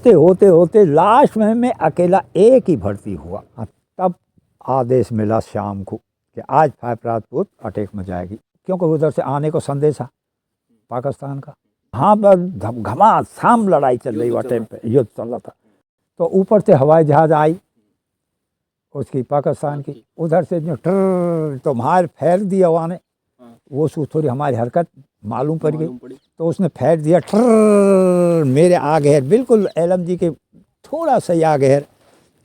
होते होते होते लास्ट में मैं अकेला एक ही भर्ती हुआ। तब आदेश मिला शाम को कि आज 5 राजपूत अटैक में जाएगी, क्योंकि उधर से आने को संदेश था पाकिस्तान का। हाँ, बस घमासान लड़ाई चल रही हुआ टाइम पे, युद्ध चल रहा था। तो ऊपर से हवाई जहाज आई उसकी पाकिस्तान की, उधर से जो ट्र तो मार फेर दिया वहाँ ने, वो थोड़ी हमारी हरकत मालूम पड़ गई, तो उसने फेर दिया ट्र मेरे आगे, बिल्कुल LMG के थोड़ा सा ही आगे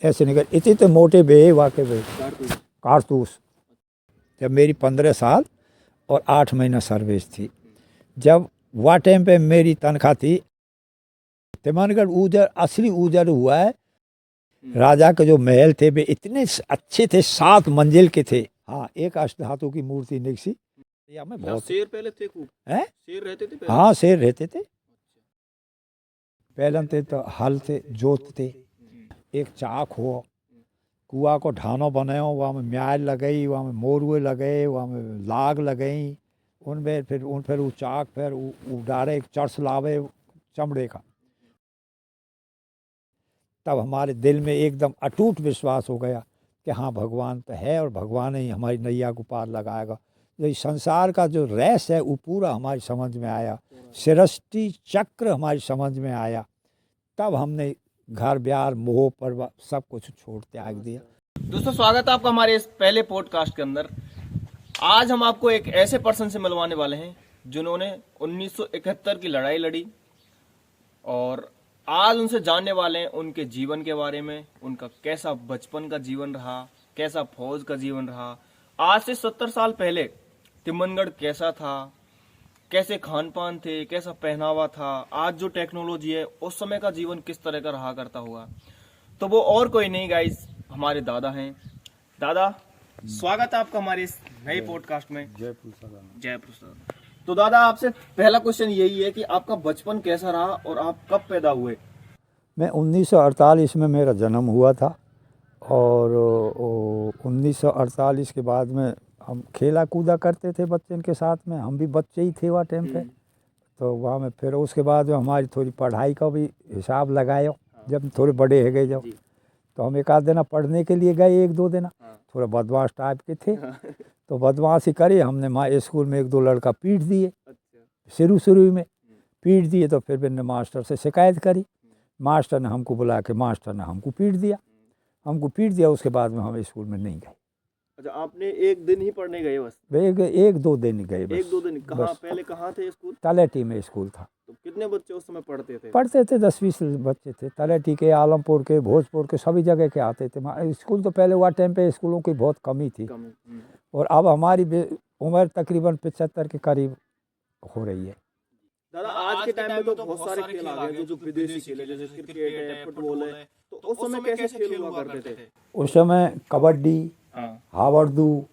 ऐसे निकल, इतने तो मोटे बे वाके बे कारतूस। जब मेरी 15 साल और 8 महीना सर्विस थी, जब वह टाइम पे मेरी तनख्वाह थी तिमनगढ़ उजर, असली उजर हुआ है। राजा के जो महल थे वे इतने अच्छे थे, 7 मंजिल के थे। हाँ, एक अष्टधातु की मूर्ति निकसी। में बहुत शेर पहले थे खूब हैं, शेर रहते थे पहले। हाँ शेर रहते थे। पहले थे तो हल थे, जोत थे, एक चाक हो, कुआ को ढानो बनाओ, वहाँ में म्याल लगई, वहाँ में मोरुए लगे, वहाँ में लाग लगई, उनमें फिर वो चाक फिर डारे एक चर्च लावे चमड़े का। तब हमारे दिल में एकदम अटूट विश्वास हो गया कि हाँ भगवान तो है और भगवान ही हमारी नैया को पार लगाएगा। ये संसार का जो रहस्य है वो पूरा हमारी समझ में आया, सृष्टि चक्र हमारी समझ में आया। तब हमने घर ब्यार मोह पर सब कुछ छोड़ त्याग दिया। दोस्तों, स्वागत है आपका हमारे इस पहले पॉडकास्ट के अंदर। आज हम आपको एक ऐसे पर्सन से मिलवाने वाले हैं जिन्होंने 1971 की लड़ाई लड़ी, और आज उनसे जानने वाले हैं उनके जीवन के बारे में, उनका कैसा बचपन का जीवन रहा, कैसा फौज का जीवन रहा। आज से 70 साल पहले तिमनगढ़ कैसा था, कैसे खान पान थे, कैसा पहनावा था, आज जो टेक्नोलॉजी है, उस समय का जीवन किस तरह का रहा करता हुआ। तो वो और कोई नहीं गाइस, हमारे दादा हैं। दादा, स्वागत है आपका हमारे इस नए पॉडकास्ट में। जय पुरुषोत्तम। जय पुरुषोत्तम। तो दादा, आपसे पहला क्वेश्चन यही है कि आपका बचपन कैसा रहा और आप कब पैदा हुए? मैं 1948 में मेरा जन्म हुआ था, और 1948 के बाद में हम खेला कूदा करते थे बच्चों के साथ में, हम भी बच्चे ही थे वहाँ टाइम पे। तो वहाँ में फिर उसके बाद में हमारी थोड़ी पढ़ाई का भी हिसाब लगाया। जब थोड़े बड़े हो गए, जब तो हम एक आध दिन पढ़ने के लिए गए, 1-2 दिन, थोड़ा बदमाश टाइप के थे। तो बदमाशी करी हमने, माँ स्कूल में 1-2 लड़का पीट दिए। शुरू में पीट दिए, तो फिर मैंने मास्टर से शिकायत करी। मास्टर ने हमको बुला के मास्टर ने हमको पीट दिया। उसके बाद में हम स्कूल में नहीं गए। अच्छा, आपने एक दिन ही पढ़ने गए बस? 1-2 दिन गए बस। 1-2 दिन? कहाँ पहले कहाँ थे स्कूल? तलेटी में स्कूल था। तो कितने बच्चे उस समय पढ़ते थे? 10-20 बच्चे थे। तलेटी के, आलमपुर के, भोजपुर के, सभी जगह के आते थे। स्कूल तो पहले हुआ टाइम पे स्कूलों की बहुत कमी थी, और अब हमारी उम्र तकरीबन 75 के करीब हो रही है। दादा, आज के टाइम में तो बहुत सारे खेल आ गए जो विदेशी खेल है, जैसे क्रिकेट है, फुटबॉल है। तो उस समय कैसे खेल हुआ करते थे? उस समय कबड्डी, हावड़दू,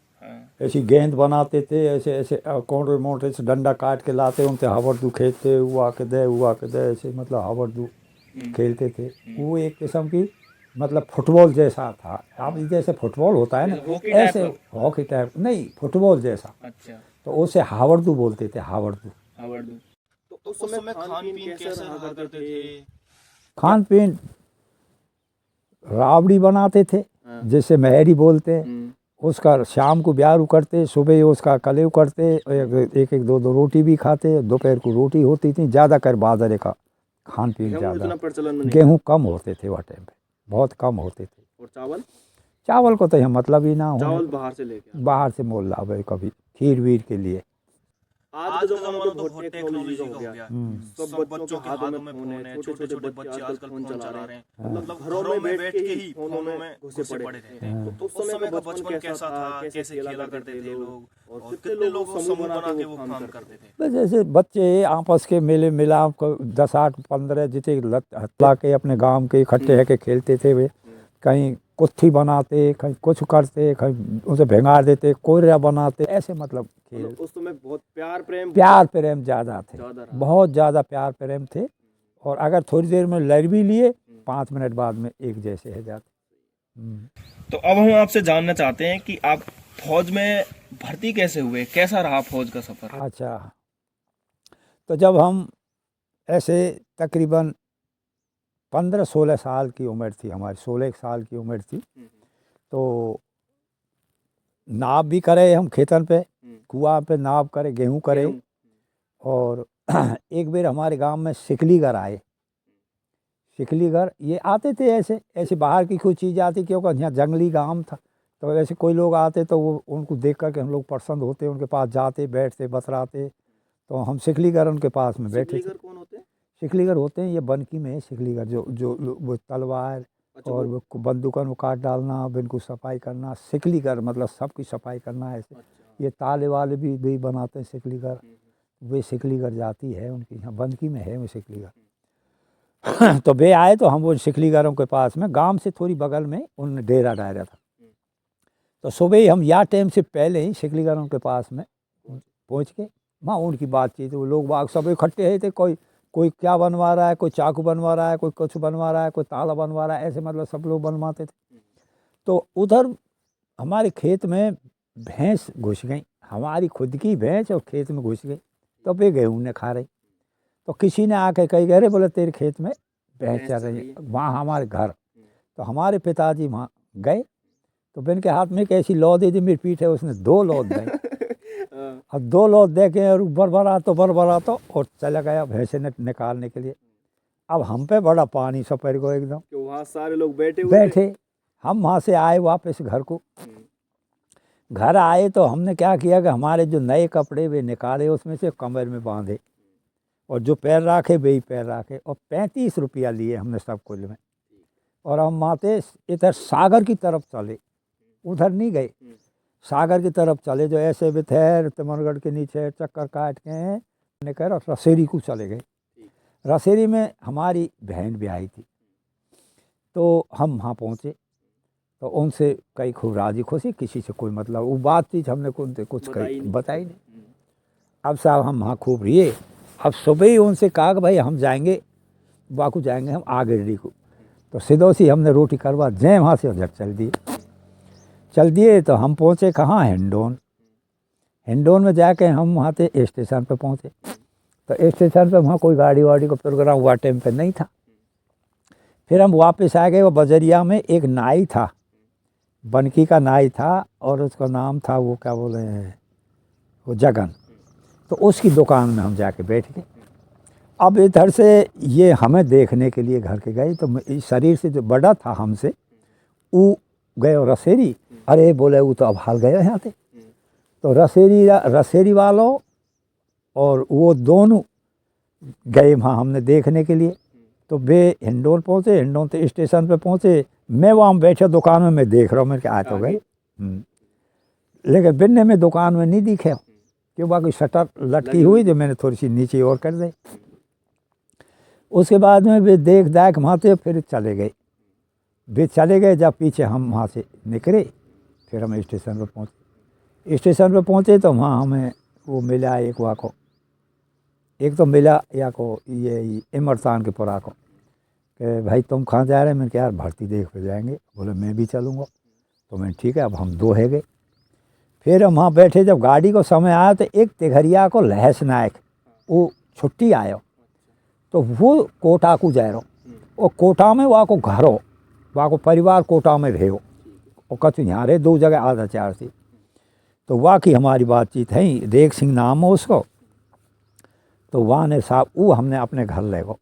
ऐसी गेंद बनाते थे, ऐसे कोंटे मोटे से डंडा काट के लाते, उनसे हावड़दू खेलते, हुआ के दे ऐसे, मतलब हावड़दू खेलते थे। वो एक किस्म की मतलब फुटबॉल जैसा था। अब जैसे फुटबॉल होता है ना, ऐसे हॉकी टाइप नहीं, फुटबॉल जैसा। अच्छा। तो उसे हावड़दू बोलते थे, हावड़दू। तो उस समय खान पीन कैसे रहा करते थे? खान पीन राबड़ी बनाते थे, जिसे महरी बोलते हैं। उसका शाम को ब्यारू करते, सुबह उसका कलेव करते, एक 2-2 रोटी भी खाते। दोपहर को रोटी होती थी, ज़्यादा कर बाजरे का खान पीन ज़्यादा। गेहूँ कम होते थे वह टाइम पे, बहुत कम होते थे। और चावल को तो यहाँ मतलब ही ना हो, चावल बाहर से मोल लावे कभी खीर वीर के लिए। आज का जमाना तो बहुत टेक्नोलॉजी का हो गया। सब बच्चों के हाथों में फोन है, छोटे छोटे बच्चे आजकल फोन चला रहे हैं। मतलब घरों में बैठ के ही फोनों में घुसे पड़े थे। तो उस समय का बचपन कैसा था, कैसे खेला करते थे लोग, और कितने लोग समूह बना के वो काम करते थे? बस जैसे बच्चे आपस के मेले मिलाप 10-8-15 जितने हत्ला के अपने गांव के इकट्ठे है के खेलते थे। वे कहीं कुत्थी बनाते, कहीं कुछ करते, कहीं उसे भिंगार देते, कोयरा बनाते, ऐसे मतलब खेल। उस समय बहुत प्यार प्रेम ज़्यादा थे, बहुत ज़्यादा प्यार प्रेम थे। और अगर थोड़ी देर में लड़ भी लिए, 5 मिनट बाद में एक जैसे है जाते। तो अब हम आपसे जानना चाहते हैं कि आप फौज में भर्ती कैसे हुए, कैसा रहा फौज का सफर? अच्छा, तो जब हम ऐसे तकरीबन 15-16 साल की उम्र थी हमारी, 16 साल की उम्र थी। तो नाव भी करे हम खेतन पे, कुआं पे नाव करे, गेहूं करे। और एक बार हमारे गांव में सिकलीगर आए। सिकलीगर ये आते थे ऐसे ऐसे बाहर की कोई चीज़ आती, क्योंकि यहाँ जंगली गांव था। तो ऐसे कोई लोग आते तो वो उनको देख कर के हम लोग पसंद होते, उनके पास जाते, बैठते, बतराते। तो हम सिकलीगर उनके पास में बैठे थे। सिकलीगर कौन होते हैं? सिकलीगर होते हैं ये बनकी में है सिकलीगर, जो वो तलवार और वो बंदूकों में काट डालना, अब इनको सफाई करना। सिकलीगर मतलब सबकी सफाई करना ऐसे। ये ताले वाले भी बनाते हैं सिकलीगर। वे सिकलीगर जाती है उनकी, यहाँ बनकी में है वो सिकलीगर। तो वे आए तो हम वो सिकलीगरों के पास में, गांव से थोड़ी बगल में उन डेरा डायरा था। तो सुबह ही हम या टाइम से पहले ही सिकलीगरों के पास में पहुँच के वहाँ उनकी बातचीत, वो लोग बाग सब इकट्ठे थे। कोई क्या बनवा रहा है, कोई चाकू बनवा रहा है, कोई कुछ बनवा रहा है, कोई ताला बनवा रहा है, ऐसे मतलब सब लोग बनवाते थे। तो उधर हमारे खेत में भैंस घुस गई, हमारी खुद की भैंस, और खेत में घुस गई। तो वे गेहूँ ने खा रही। तो किसी ने आके कही, कह रहे बोले तेरे खेत में भैंस चल रही है, वहाँ हमारे घर। तो हमारे पिताजी वहाँ गए, तो बिन के हाथ में एक ऐसी लौ दे दी, मेरी पीठ है, उसने 2 लौद दी। अब 2 लौद दे के और बरबरा तो और चला गया भैंसे ने निकालने के लिए। अब हम पे बड़ा पानी सपर को एकदम, कि वहाँ सारे लोग बैठे हम वहाँ से आए वापस घर को। घर आए तो हमने क्या किया कि हमारे जो नए कपड़े वे निकाले, उसमें से कमर में बांधे, और जो पैर रखे वे ही पैर रखे, और 35 रुपया लिए हमने सब कुछ में। और हम माते इधर सागर की तरफ चले, उधर नहीं गए, सागर की तरफ चले। जो ऐसे भी थे तिमरगढ़ के नीचे चक्कर काट के निकल रसेरी को चले गए। रसेरी में हमारी बहन भी आई थी। तो हम वहाँ पहुँचे तो उनसे कई खूब राजी खुशी, किसी से कोई मतलब वो बातचीत हमने कुछ बताई नहीं। अब साहब हम वहाँ खूब रहिए। अब सुबह ही उनसे कहा कि भाई हम जाएंगे बाकू, जाएंगे हम आगेड़ी को। तो सिदोसी हमने रोटी करवा जय वहाँ से उधर चल दिए। तो हम पहुँचे कहाँ, हिंडोन में जाके हम वहाँ से स्टेशन पे पहुँचे। तो स्टेशन पे वहाँ कोई गाड़ी वाड़ी का प्रोग्राम हुआ टाइम पे नहीं था। फिर हम वापस आ गए। वो बजरिया में एक नाई था, बनकी का नाई था, और उसका नाम था वो क्या बोले वो जगन। तो उसकी दुकान में हम जाके बैठ गए। अब इधर से ये हमें देखने के लिए घर के गए। तो इस शरीर से जो बड़ा था हमसे, वो गए रसेरी। अरे बोले वो तो अब हाल गए यहाँ से। तो रसेरी वालों और वो दोनों गए वहाँ हमने देखने के लिए। तो वे हिंडोन पहुँचे, हिंडोन से स्टेशन पे पहुँचे। मैं वहाँ बैठे दुकान में, मैं देख रहा हूँ, मेरे आ तो गए। लेकिन बिन्ने में दुकान में नहीं दिखे, क्यों बाकी शटर लटकी हुई जो मैंने थोड़ी सी नीचे और कर दी। उसके बाद में वे देख दाख वहाँ से फिर चले गए। जब पीछे हम वहाँ से निकले, फिर हम स्टेशन पर पहुँचे। तो वहाँ हमें वो मिला एक वाको, एक तो मिला या को ये इमरसान के पुरा को, कि भाई तुम कहाँ जा रहे हैं। मैंने कहा यार भर्ती देख पे जाएंगे। बोले मैं भी चलूँगा। तो मैंने ठीक है। अब हम 2 है गए। फिर हम वहाँ बैठे। जब गाड़ी को समय आया तो एक तिघरिया को लहस नायक वो छुट्टी आयो, तो वो कोटा को जा रहो। और कोटा में वहाँ को घर हो, वहाँ को परिवार कोटा में रहे हो, और कच यहाँ रहे 2 जगह आधा 4 थी। तो वहाँ की हमारी बातचीत है, रेख सिंह नाम हो उसको। तो वहाँ ने साहब वो हमने अपने घर ले गो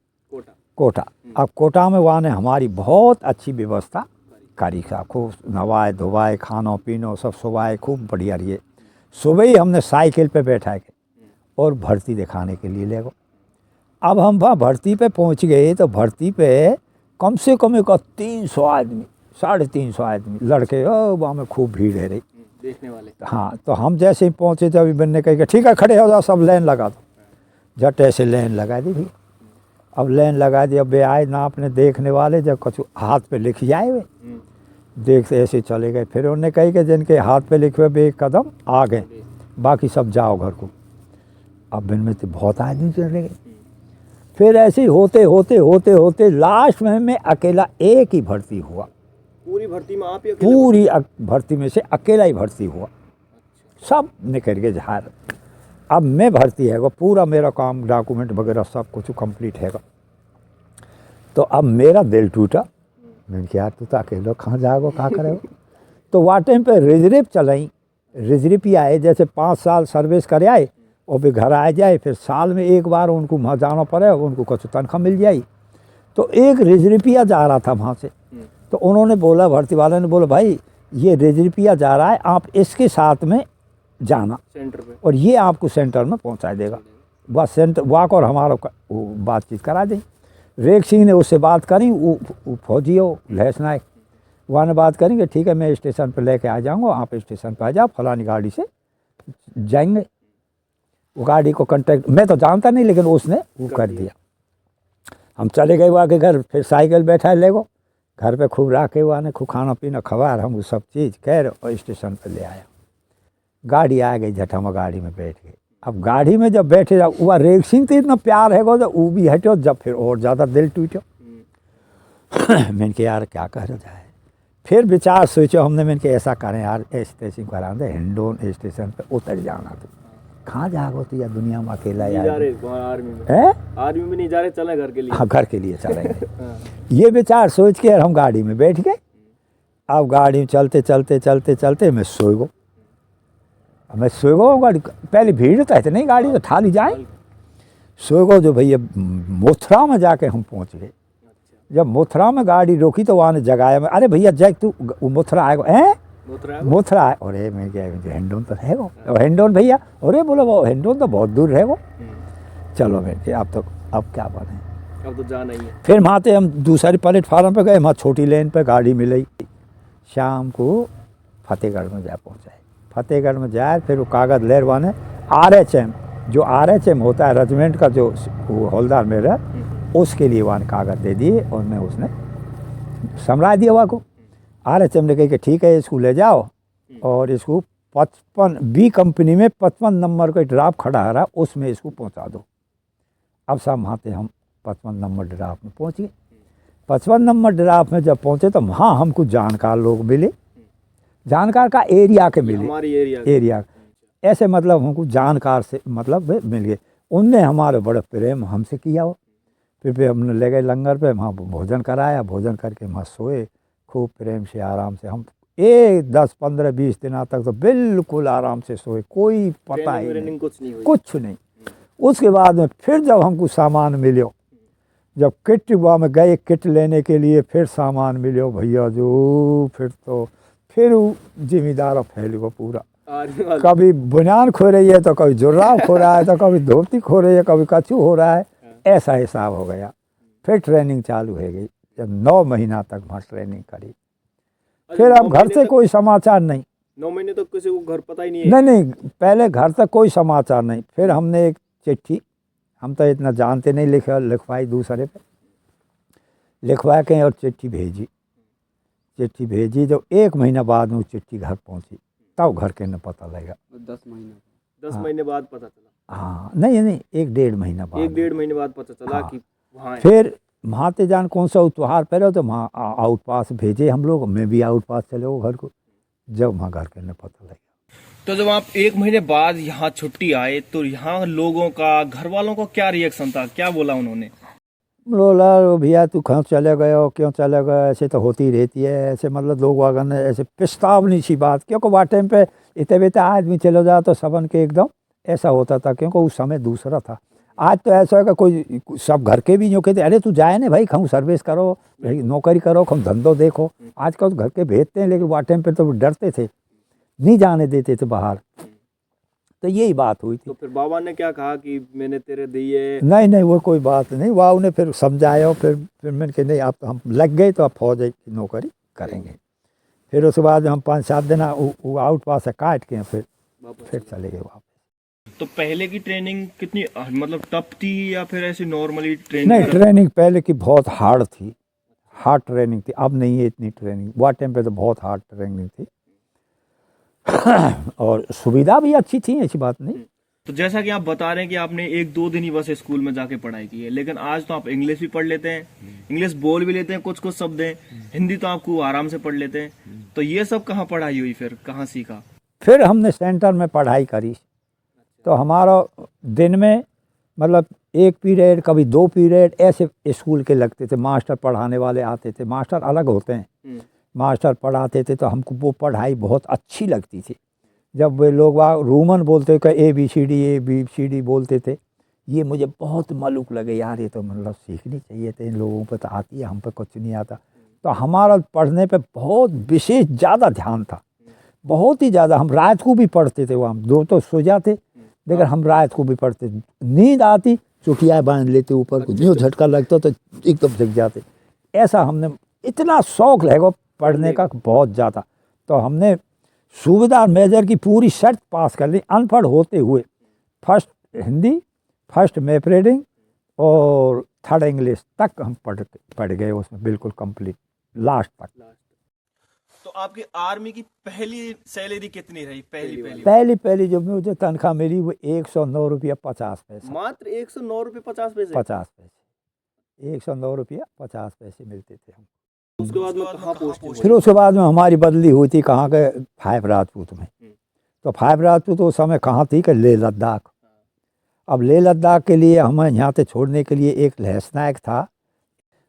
कोटा। अब कोटा में वहाँ ने हमारी बहुत अच्छी व्यवस्था करी साहब, खूब नवाए धोवाए, खानो पीनो सब सुवाए, खूब बढ़िया रही। सुबह ही हमने साइकिल पे बैठा के और भर्ती दिखाने के लिए ले गो। अब हम वहाँ भर्ती पे पहुँच गए। तो भर्ती पे कम से कम 300 आदमी, 350 आदमी लड़के, वहाँ में खूब भीड़ है रही देखने वाले। हाँ। तो हम जैसे ही पहुँचे तो अभी बनने कही ठीक है खड़े हो जाओ, सब लाइन लगा दो। झट ऐसे लाइन लगा दी भी। अब लाइन लगा दी। अब वे आए ना अपने देखने वाले, जब कुछ हाथ पे लिख जाए वे देखते ऐसे चले गए। फिर उन्होंने कही कि जिनके हाथ पे लिखे हुए 1 कदम आ गए, बाकी सब जाओ घर को। अब इनमें तो बहुत आदमी चले गए। फिर ऐसे ही होते लास्ट में मैं अकेला एक ही भर्ती हुआ। पूरी भर्ती में आप ही अकेले? पूरी भर्ती में से अकेला ही भर्ती हुआ। सब निकल गए झार। अब मैं भर्ती है पूरा, मेरा काम डॉक्यूमेंट वगैरह सब कुछ कंप्लीट है। तो अब मेरा दिल टूटा। मैंने कहा यार तू तो अकेले कहाँ जाओगे, कहाँ करेगा। तो वहाँ टाइम पे रिजर्व चलाई, रिजर्व ही आए, जैसे 5 साल सर्विस करे आए और फिर घर आ जाए, फिर साल में एक बार उनको वहाँ जाना पड़े, उनको कुछ तनख्वाह मिल जाए। तो एक रिजर्विया जा रहा था वहाँ से, तो उन्होंने बोला, भर्ती वाले ने बोला भाई ये रिजर्विया जा रहा है, आप इसके साथ में जाना सेंटर पे, और ये आपको सेंटर में पहुँचा देगा। बस सेंटर वाक और हमारा वो बातचीत करा दी। रेख सिंह ने उससे बात करी, वो फौजी हो लहस नायक, वहाँ ने बात करेंगे ठीक है मैं स्टेशन पर लेके आ जाऊँगा, आप स्टेशन पर आ जाओ, फलानी गाड़ी से जाएंगे। वो गाड़ी को कांटेक्ट मैं तो जानता नहीं, लेकिन उसने वो कर दिया। हम चले गए वहाँ के घर, फिर साइकिल बैठा ले गो घर पे, खूब रखे हुआ ने खूब खाना पीना खबर, हम सब चीज़ कह और स्टेशन पर ले आया। गाड़ी आ गई, झट हम गाड़ी में बैठ गए। अब गाड़ी में जब बैठे जब वह रेख सिंह तो इतना प्यार है गो, जब वो भी हटो, जब फिर और ज़्यादा दिल टूटो। मैंने कहा यार क्या करा जाए, फिर विचार सोचो हमने, मैंने कहा ऐसा करें यार स्टेशन करा दे, हिंडोन स्टेशन पे उतर जाना। तो कहाँ जाओ तो यार दुनिया में अकेला यार, आर्मी में नहीं जा रहे, चले घर के लिए। हाँ घर के लिए चलेंगे। ये विचार सोच के हम गाड़ी में बैठ गए। अब गाड़ी में चलते चलते चलते चलते मैं सोए गो। मैं सोए गो, गाड़ी पहले भीड़ तो है नहीं, गाड़ी तो ठाली जाए। सोए गो जो भैया मोथरा में जाके हम पहुँच गए। जब मोथरा में गाड़ी रोकी तो वहाँ ने जगाया में, अरे भैया जैक तू मोथरा आएगा, हैं मोथरा है, अरे मैं क्या हिंडोन तो है वो हिंडोन भैया, अरे बोलो वो हिंडोन तो बहुत दूर है वो। चलो मैं अब क्या बने, अब तो जाना ही है। फिर वहाँ से हम दूसरी प्लेटफार्म पे गए, वहाँ छोटी लेन पे गाड़ी मिली। शाम को फतेहगढ़ में जा पहुँचाए। फतेहगढ़ में जाए फिर वो कागज़ लेरवाने RHM, जो RHM होता है रेजिमेंट का, जो वो हौलदार मेरा, उसके लिए वहाँ कागज़ दे दिए और मैं उसने समझा दिया वहाँ को। RHM ने कही कि ठीक है इसको ले जाओ और इसको 55 B कंपनी में 55 नंबर का ड्राफ्ट खड़ा रहा, उसमें इसको पहुँचा दो। अब सब वहाँ से हम 55 नंबर ड्राफ्ट में पहुँच गए। 55 नंबर ड्राफ्ट में जब पहुँचे तो वहाँ हमको जानकार लोग मिले, जानकार का एरिया के मिले, हमारी एरिया ऐसे मतलब हमको जानकार से मतलब मिल गए। उनने हमारे बड़े प्रेम हमसे किया हो। फिर हमने ले गए लंगर पे, वहाँ भोजन कराया, भोजन करके वहाँ सोए खूब प्रेम से आराम से। हम 10, 15, 20 दिन तक तो बिल्कुल आराम से सोए, कोई पता ही नहीं, कुछ नहीं। उसके बाद में फिर जब हमको सामान मिलो, जब किट वहाँ में गए किट लेने के लिए, फिर सामान मिलो भैया जो, फिर जिम्मेदार फैल गो पूरा। कभी बुनियान खो रही है तो कभी जुर्राब खो रहा है, तो कभी धोती खो रही है, कभी कछू हो रहा है, ऐसा हिसाब हो गया। फिर ट्रेनिंग चालू हो गई। जब 9 महीना तक वहाँ ट्रेनिंग करी, फिर अब घर से कोई समाचार नहीं। 9 महीने तक किसी को घर पता ही नहीं है? नहीं, पहले घर तक कोई समाचार नहीं। फिर हमने एक चिट्ठी, हम तो इतना जानते नहीं, लिखवाई दूसरे पे, लिखवा के और चिट्ठी भेजी। चिट्ठी भेजी जब 1 महीना बाद में चिट्ठी घर पहुँची, तब घर के न पता लगा। 10 महीने बाद पता चला? हाँ नहीं 1-1.5 महीना बाद, 1-1.5 महीने बाद पता चला। हाँ। कि वहाँ फिर महाते जान कौन सा त्योहार पहले तो वहाँ आउट पास भेजे हम लोग, मैं भी आउट पास चले वो घर को, जब वहाँ घर के न पता लगा। तो जब आप 1 महीने बाद यहाँ छुट्टी आए तो यहाँ लोगों का, घर वालों का क्या रिएक्शन था, क्या बोला उन्होंने? बोला भैया तू कहाँ चले गए हो, क्यों चले गए, ऐसे तो होती रहती है, ऐसे मतलब लोग वागन ने ऐसे प्रस्तावनी सी बात, क्योंकि वहाँ टाइम पे इतने बेते आदमी चले जाए तो सबन के एकदम ऐसा होता था, क्योंकि उस समय दूसरा था। आज तो ऐसा है कि कोई सब घर के भी नहीं कहते अरे तू जाए ना भाई, खम सर्विस करो, नौकरी करो, खम धंधो देखो। आजकल तो घर के भेजते हैं, लेकिन वहाँ टाइम पे तो डरते थे, नहीं जाने देते थे बाहर। तो यही बात हुई थी। तो फिर बाबा ने क्या कहा कि मैंने तेरे दिए? नहीं वो कोई बात नहीं, वह उन्हें फिर समझाया। फिर मैंने कहा नहीं आप तो हम लग गए तो आप फौज की नौकरी करेंगे। फिर उसके बाद हम 5-7 दिन आउट पास से काट के फिर चले गए वापस। तो पहले की ट्रेनिंग कितनी मतलब टफ थी या फिर ऐसी नॉर्मली ट्रेनिंग? नहीं, ट्रेनिंग पहले की बहुत हार्ड थी, हार्ड ट्रेनिंग थी। अब नहीं है इतनी ट्रेनिंग, वह टाइम पे तो बहुत हार्ड ट्रेनिंग थी। और सुविधा भी अच्छी थी, ऐसी बात नहीं। तो जैसा कि आप बता रहे हैं कि आपने 1-2 दिन ही बस स्कूल में जाके पढ़ाई की है, लेकिन आज तो आप इंग्लिश भी पढ़ लेते हैं, इंग्लिश बोल भी लेते हैं, कुछ शब्द हैं, हिंदी तो आपको आराम से पढ़ लेते हैं। तो ये सब कहाँ पढ़ाई हुई, फिर कहाँ सीखा? फिर हमने सेंटर में पढ़ाई करी, तो हमारा दिन में मतलब एक पीरियड कभी 2 पीरियड ऐसे स्कूल के लगते थे। मास्टर पढ़ाने वाले आते थे, मास्टर अलग होते हैं, मास्टर पढ़ाते थे तो हमको वो पढ़ाई बहुत अच्छी लगती थी। जब वे लोग वहाँ रूमन बोलते कि ABCD बोलते थे, ये मुझे बहुत मलूक लगे, यार ये तो मतलब सीखनी चाहिए थे, इन लोगों पे तो आती है, हम पे कुछ नहीं आता। तो हमारा पढ़ने पे बहुत विशेष ज़्यादा ध्यान था, बहुत ही ज़्यादा। हम रात को भी पढ़ते थे, वहाँ 2 तो सो जाते, लेकिन हम रात को भी पढ़ते। नींद आती, चुटिया बांध लेते ऊपर को, जो झटका लगता तो एकदम जग जाते। ऐसा हमने, इतना शौक है वो पढ़ने का बहुत ज़्यादा। तो हमने सूबेदार मेजर की पूरी शर्त पास कर ली, अनपढ़ होते हुए। First Hindi, first map reading और थर्ड इंग्लिश तक हम पढ़ गए उसमें, बिल्कुल कंप्लीट लास्ट तक। तो आपकी आर्मी की पहली सैलरी कितनी रही? पहली जो मुझे तनख्वाह मिली वो 109 रुपया 50 पैसे। मात्र 109 रुपये 50 पैसे? 50 पैसे, 109 रुपया 50 पैसे मिलते थे हम। उसके बाद में कहाँ पोस्टिंग? फिर उसके बाद में हमारी बदली हुई थी कहाँ के, 5 राजपूत में। तो 5 राजपूत उस समय कहाँ थी कि लेह लद्दाख। अब लेह लद्दाख के लिए हमें यहाँ से छोड़ने के लिए एक लहसनायक था।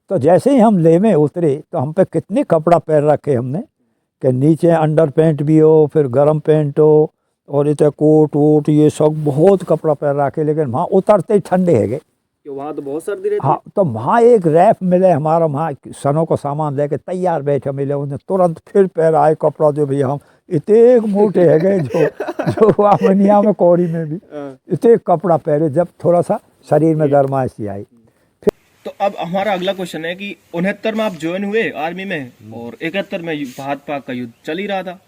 तो जैसे ही हम लेह में उतरे तो हम पे कितने कपड़ा पैर रखे हमने कि नीचे अंडर पैंट भी हो, फिर गर्म पैंट हो, और इतने कोट वोट ये सब बहुत कपड़ा पैर रखे। लेकिन वहाँ उतरते ही ठंडे है गए, वहाँ तो बहुत सर्दी रहती। हाँ, तो वहाँ एक रैप मिले हमारा, वहाँ सनों को सामान लेके तैयार बैठे मिले, उन्हें तुरंत फिर पैर आए कपड़ा, जो भी हम इतने मोटे है गए, जो आमनिया में कौड़ी में भी इतने कपड़ा पहने, जब थोड़ा सा शरीर में गर्माइश आई। तो अब हमारा अगला क्वेश्चन है कि 69 में आप ज्वाइन हुए आर्मी में, और 71 में भारत पाक का युद्ध चल ही रहा था।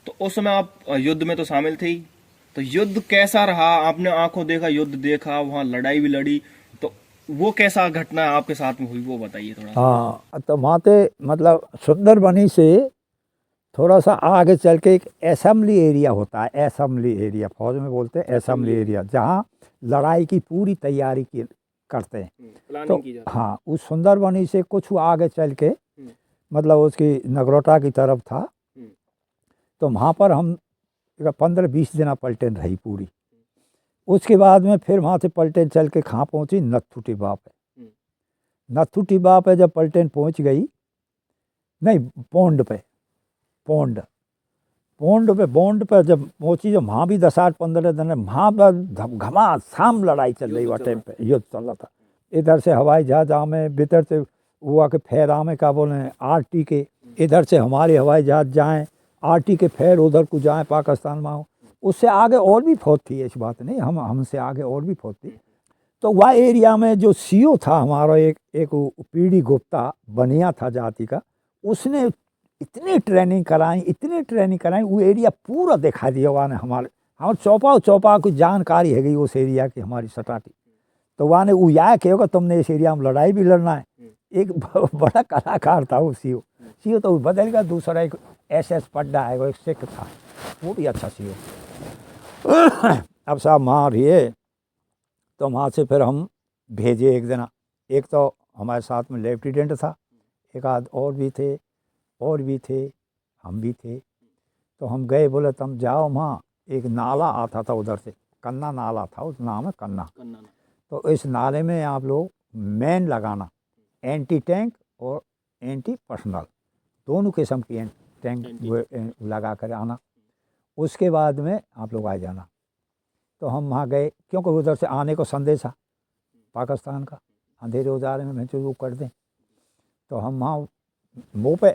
तो उस समय आप युद्ध में तो शामिल थे ही, तो युद्ध कैसा रहा? आपने आंखों देखा, युद्ध देखा, वहाँ लड़ाई भी लड़ी, तो वो कैसा घटना आपके साथ में हुई, वो बताइए थोड़ा। हाँ, तो वहाँ पे मतलब सुंदरबनी से थोड़ा सा आगे चल के एक असेंबली एरिया होता है, असेंबली एरिया फौज में बोलते हैं, असेंबली एरिया, जहाँ लड़ाई की पूरी तैयारी करते हैं। तो हाँ, उस सुंदरबनी से कुछ आगे चल के मतलब उसकी नगरोटा की तरफ था। तो वहाँ पर हम 15-20 दिन पलटन रही पूरी। उसके बाद में फिर वहाँ से पलटन चल के कहाँ पहुँची, नत्थू टिब्बा पे। नत्थू टिब्बा पे जब पलटन पहुँच गई, नहीं पोंड पे जब पहुँची, जब वहाँ भी 10-15 दिन, वहाँ पर घमासान लड़ाई चल रही हुआ टाइम पे, युद्ध चल रहा था। इधर से हवाई जहाज आमे, भीतर से हुआ के फैर आमे, क्या बोले RT के, इधर से हमारे हवाई जहाज जाएँ, RT के फैर उधर को जाएँ पाकिस्तान में। उससे आगे और भी फौज थी, ऐसी बात नहीं, हमसे आगे और भी फौज थी। तो वह एरिया में जो CO था हमारा, एक PD गुप्ता बनिया था जाति का, उसने इतनी ट्रेनिंग कराई, वो एरिया पूरा दिखा दिया वहाँ ने। हमारे चौपा की जानकारी है गई उस एरिया की, हमारी सटाटी। तो वहाँ ने वो यह कहेगा तुमने इस एरिया में लड़ाई भी लड़ना है। एक बड़ा कलाकार था वो CO तो बदल गया, दूसरा एक SS पड्डा है, वो एक सिख था, वो भी अच्छा CO। अब साहब वहाँ रहिए, तो वहाँ से फिर हम भेजे एक दिन। एक तो हमारे साथ में लेफ्टिनेंट था, एक आध और भी थे, हम भी थे। तो हम गए, बोले तुम जाओ, वहाँ एक नाला आता था उधर से, कन्ना नाला था, उस नाम है कन्ना। तो इस नाले में आप लोग मैन लगाना, एंटी टैंक और एंटी पर्सनल, दोनों किस्म की टैंक लगा कर आना। उसके बाद में आप लोग आ जाना। तो हम वहाँ गए, क्योंकि उधर से आने को संदेशा पाकिस्तान का, अंधेरे उजाले में वो कर दें। तो हम वहाँ मुँह पे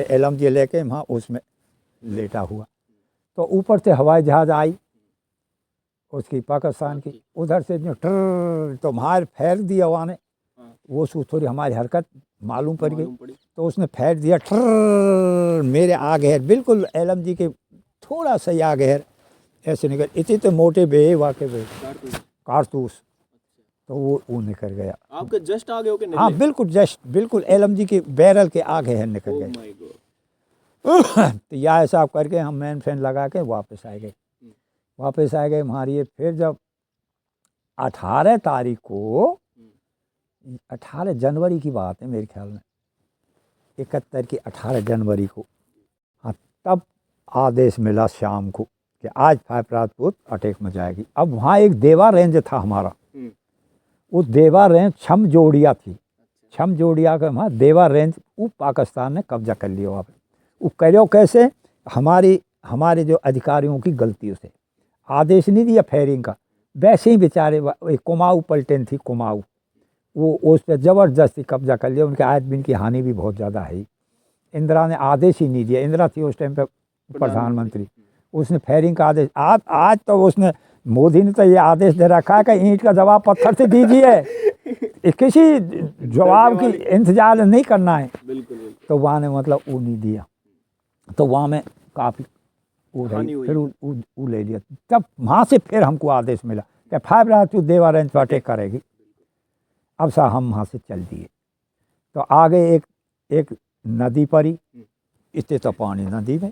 LMG लेके वहाँ उसमें लेटा हुआ। तो ऊपर से हवाई जहाज़ आई उसकी, पाकिस्तान की, उधर से जो ट्र, तो वहाँ फेर दिया वहाँ ने, वो थोड़ी हमारी हरकत मालूम पड़ गई। तो उसने फेर दिया, ट्र, मेरे आगे है बिल्कुल LMG के थोड़ा सा आगे है, ऐसे निकल, इतने तो मोटे बे वाके बे कारतूस। तो वो निकल गया आपके जस्ट आगे होके निकले? हाँ, बिल्कुल LMG के बैरल के आगे है, निकल गए। तो यह ऐसा करके हम मैन फैन लगा के वापस आ गए हमारी। फिर जब 18 तारीख को, 18 जनवरी की बात है मेरे ख्याल में, 71 की 18 जनवरी को, हाँ, तब आदेश मिला शाम को कि आज 5 राजपूत अटैक में जाएगी। अब वहाँ एक देवा रेंज था हमारा, वो देवा रेंज छम जोड़िया थी, छम जोड़िया का वहाँ देवा रेंज वो पाकिस्तान ने कब्जा कर लिया वहाँ पे। वो करो कैसे, हमारे जो अधिकारियों की गलतियों से, आदेश नहीं दिया फायरिंग का, वैसे ही बेचारे कुमाऊँ पलटन थी, कुमाऊँ वो उस पर ज़बरदस्ती कब्जा कर लिया। उनके आदमी की हानि भी बहुत ज़्यादा है। इंदिरा ने आदेश ही नहीं दिया, इंदिरा थी उस टाइम पे प्रधानमंत्री, उसने फायरिंग का आदेश, आज तो उसने, मोदी ने तो ये आदेश दे रखा है कि ईंट का जवाब पत्थर से दीजिए, किसी जवाब की इंतजार नहीं करना है। बिल्कुल। तो वहाँ ने मतलब वो नहीं दिया, तो वहाँ में काफ़ी वो रही, फिर वो ले लिया। तब वहाँ से फिर हमको आदेश मिला कि 5 राजपूत देवा रेंज पर अटैक करेगी। अब सा हम वहाँ से चल दिए, तो आगे एक नदी पड़ी, इससे तो पानी नदी में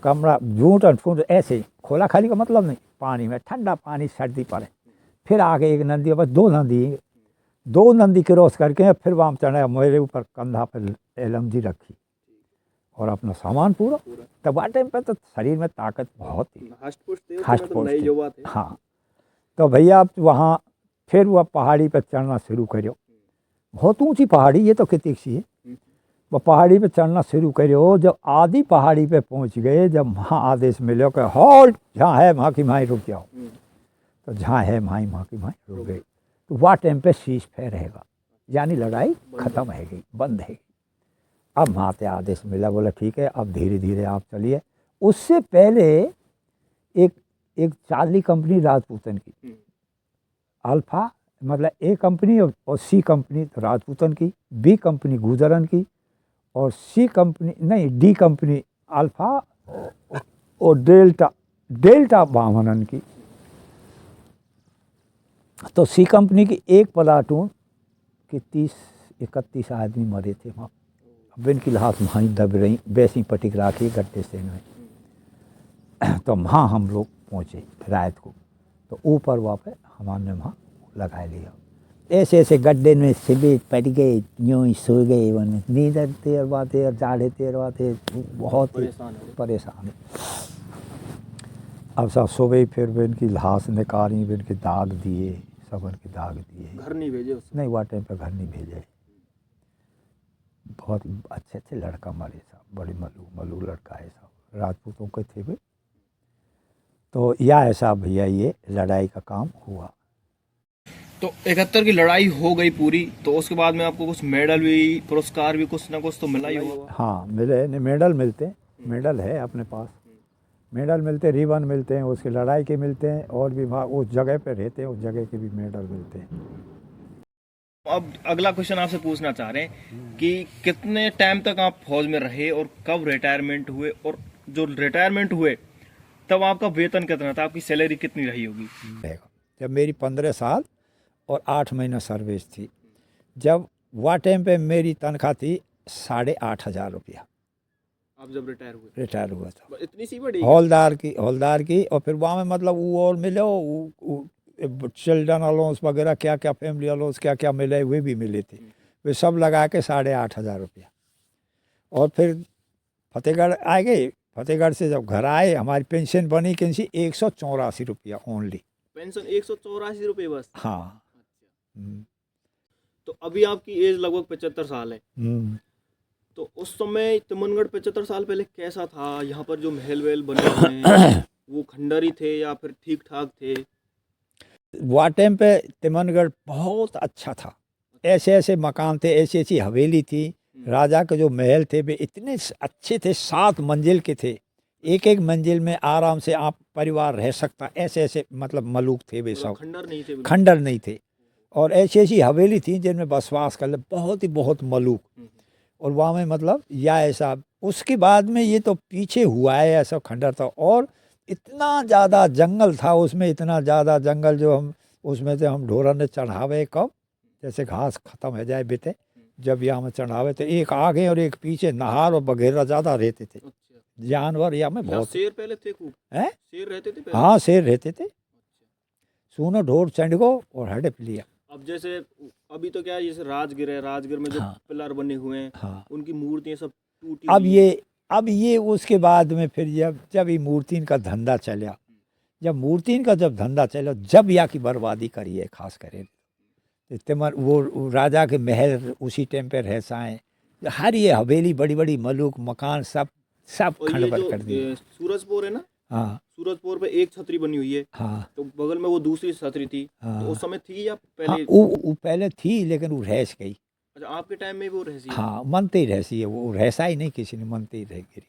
कमरा झूठ अनफूट ऐसे खोला खाली का मतलब नहीं, पानी में ठंडा पानी सर्दी पड़े। फिर आगे एक नदी, बस दो नदी क्रॉस करके फिर वहाँ चढ़ा, मेरे ऊपर कंधा पर LMG रखी और अपना सामान पूरा। तब आ टाइम पे तो शरीर में ताकत बहुत थी, हष्ट-पुष्ट थे। हाँ, तो भैया अब वहाँ फिर वह पहाड़ी पर चढ़ना शुरू करो, बहुत ऊंची पहाड़ी, ये तो कितनी सी है। वो पहाड़ी पे चढ़ना शुरू करो, जब आधी पहाड़ी पे पहुंच गए, जब वहाँ आदेश मिलो कि हॉल्ट, जहाँ है वहाँ की वहीं रुक जाओ, तो जहाँ है वहाँ की वहीं रुक गए। तो वह टाइम पे सीज फायर रहेगा, यानी लड़ाई खत्म है गई, बंद है। अब वहाँ से आदेश मिला, बोला ठीक है अब धीरे धीरे आप चलिए। उससे पहले एक चार्ली कंपनी राजपूतन की, अल्फा मतलब A कंपनी और C कंपनी राजपूतन की, B कंपनी गुजरन की, और C कंपनी नहीं D कंपनी अल्फा और डेल्टा बामनन की। तो C कंपनी की एक प्लाटून के 30-31 आदमी मरे थे वहाँ। अब इनकी लाश वहीं दब रही, वैसी पटिक राखी गड्ढे से में। तो वहाँ हम लोग पहुँचे रात को, तो ऊपर वापस हमारे वहाँ लगा लिया। ऐसे गड्ढे में सिबे पड़ गए, यूँ ही सो गए, नींद तेरवाते और जाड़े तेरवाते, बहुत ही परेशान है। अब सब सुबह फिर भी इनकी लाश निकाली, इनके दाग दिए, सब इनके दाग दिए। घर नहीं भेजे? नहीं, वह टाइम पर घर नहीं भेजे। बहुत अच्छे लड़का मरे साहब, बड़े मलू लड़का है साहब, राजपूतों के थे वे। तो यह ऐसा भैया ये लड़ाई का काम हुआ। तो 71 की लड़ाई हो गई पूरी, तो उसके बाद में आपको कुछ मेडल भी, पुरस्कार भी कुछ ना कुछ तो मिला ही होगा? हाँ मिले, मेडल मिलते, मेडल है अपने पास, मेडल मिलते, रिबन मिलते हैं, उसकी लड़ाई के मिलते हैं, और भी वहाँ उस जगह पे रहते हैं उस जगह के भी मेडल मिलते हैं। अब अगला क्वेश्चन आपसे पूछना चाह रहे हैं कि कितने टाइम तक आप फौज में रहे और कब रिटायरमेंट हुए, और जो रिटायरमेंट हुए तब आपका वेतन कितना था, आपकी सैलरी कितनी रही होगी? जब मेरी 15 साल और 8 महीना सर्विस थी, जब वह टाइम पे मेरी तनख्वाह थी 8,500 रुपया। आप जब रिटायर हुआ था, इतनी सी बड़ी हौलदार की, और फिर वहाँ में मतलब वो और मिले, चिल्ड्रन अलाउंस वगैरह क्या क्या, फैमिली अलाउंस क्या क्या मिले, वे भी मिले थे, वे सब लगा के 8,500 रुपया। और फिर फतेहगढ़ आ गए, फतेहगढ़ से जब घर आए, हमारी पेंशन बनी कैसी 184 रुपया ओनली। पेंशन 184 रुपये बस? हाँ। तो अभी आपकी एज लगभग 75 साल है। तो उस समय तिमनगढ़ 75 साल पहले कैसा था? यहाँ पर जो महल वहल बने हुए हैं वो खंडर ही थे या फिर ठीक ठाक थे? वह टाइम पे तिमनगढ़ बहुत अच्छा था, ऐसे मकान थे, ऐसी हवेली थी, राजा के जो महल थे वे इतने अच्छे थे, 7 मंजिल के थे, एक मंजिल में आराम से आप परिवार रह सकता, ऐसे मतलब मलूक थे वे सब, खंडर नहीं थे। और ऐसी हवेली थी जिनमें बसवास कर ले, बहुत मलूक। और वहाँ में मतलब या ऐसा, उसके बाद में ये तो पीछे हुआ है, ऐसा खंडर था, और इतना ज़्यादा जंगल था उसमें, इतना ज़्यादा जंगल, जो हम उसमें से हम ढोरा ने चढ़ावे, कब जैसे घास खत्म हो जाए बेटे, जब यहाँ में चढ़ावे, तो एक आगे और एक पीछे, नहार और वगैरह ज़्यादा रहते थे। जानवर या में बहुत। शेर पहले थे खूब? हैं? शेर रहते थे पहले? हाँ, शेर रहते थे। सुनो ढोर चंडगो और हड़प लिया। अब जैसे अभी तो क्या है, जैसे राजगीर है, राजगीर में जो पिलर बने हुए हैं, हाँ, उनकी मूर्तियां सब टूटी। अब ये उसके बाद में फिर जब ये मूर्तिन का धंधा चला, जब मूर्तिन का धंधा चला, जब यहाँ की बर्बादी करी है खास करे, तिमन वो राजा के महल उसी टाइम पे रहसाएं, हर ये हवेली बड़ी बड़ी मलूक मकान सब और ये खंडबर जो कर दिए। सूरजपुर है ना, हाँ सूरजपुर पे एक छतरी बनी हुई है, हाँ तो बगल में वो दूसरी छतरी थी, तो हाँ उस समय थी या हाँ, पहले? वो पहले थी लेकिन वो रहस गई। अच्छा, आपके टाइम में वो रहसी है? हाँ मनते ही रहसी है, वो रहसा ही नहीं किसी ने, मनते ही रह गिर गई।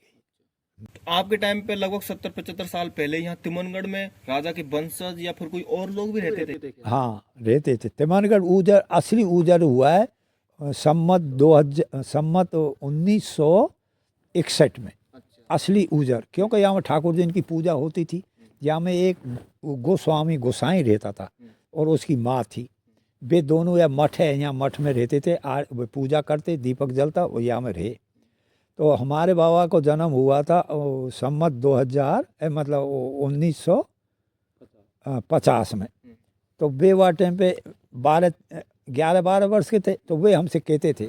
आपके टाइम पे लगभग 70-75 साल पहले यहाँ तिमनगढ़ में राजा के वंशज या फिर कोई और लोग भी रहते थे? हाँ रहते थे। तिमनगढ़ उजर असली उजर हुआ है सम्मत 2000 सम्मत 1961 में। अच्छा। असली उजर, क्योंकि यहाँ में ठाकुर जी की पूजा होती थी। यहाँ में एक गोस्वामी गोसाई रहता था और उसकी माँ थी, वे दोनों या मठ है, यहाँ मठ में रहते थे। वे पूजा करते, दीपक जलता, वो यहाँ में रहे। तो हमारे बाबा को जन्म हुआ था सम्मत 2000 मतलब 1950 में। तो वे वह टाइम पे 11-12 वर्ष के थे, तो वे हमसे कहते थे।